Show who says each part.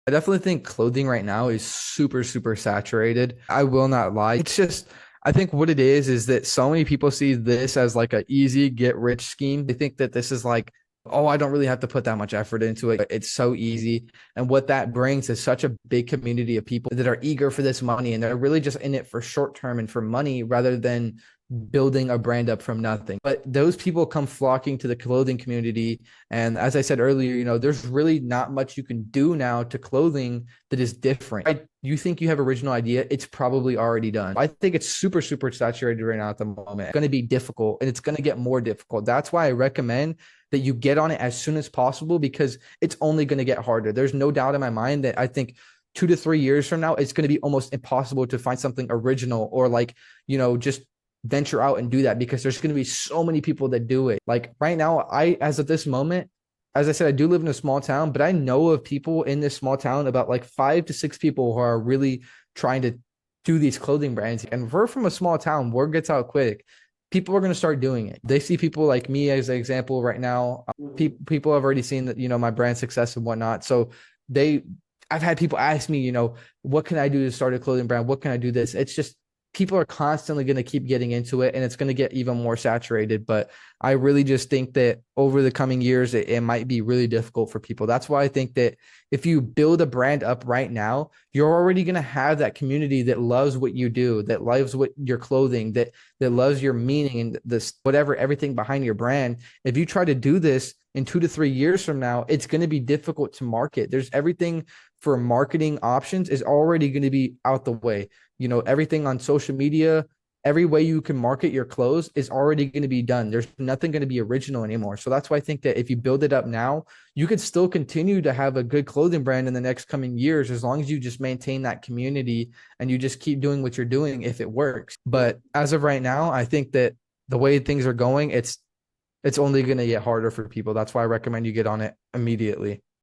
Speaker 1: I definitely think clothing right now is super, super saturated. I will not lie. It's just, I think what it is that so many people see this as like a easy get rich scheme. They think that this is like, oh, I don't really have to put that much effort into it. It's so easy. And what that brings is such a big community of people that are eager for this money and they're really just in it for short term and for money rather than building a brand up from nothing. But those people come flocking to the clothing community. And as I said earlier, there's really not much you can do now to clothing that is different. You think you have original idea, it's probably already done. I think it's super, super saturated right now at the moment. It's going to be difficult and it's going to get more difficult. That's why I recommend that you get on it as soon as possible because it's only going to get harder. There's no doubt in my mind that I think 2 to 3 years from now, it's going to be almost impossible to find something original or like, just venture out and do that because there's going to be so many people that do it. Like right now, as of this moment, as I said, I do live in a small town, but I know of people in this small town, about like 5 to 6 people who are really trying to do these clothing brands. And we're from a small town, word gets out quick. People are going to start doing it. They see people like me as an example right now. People have already seen that, my brand success and whatnot. So they, I've had people ask me, what can I do to start a clothing brand? What can I do this? It's just, people are constantly going to keep getting into it and it's going to get even more saturated. But I really just think that over the coming years, it might be really difficult for people. That's why I think that if you build a brand up right now, you're already going to have that community that loves what you do, that loves what your clothing, that loves your meaning and this, whatever, everything behind your brand. If you try to do this in 2 to 3 years from now, it's going to be difficult to market. There's everything for marketing options is already going to be out the way. Everything on social media, every way you can market your clothes is already going to be done. There's nothing going to be original anymore. So that's why I think that if you build it up now, you could still continue to have a good clothing brand in the next coming years, as long as you just maintain that community and you just keep doing what you're doing if it works. But as of right now, I think that the way things are going, it's only going to get harder for people. That's why I recommend you get on it immediately.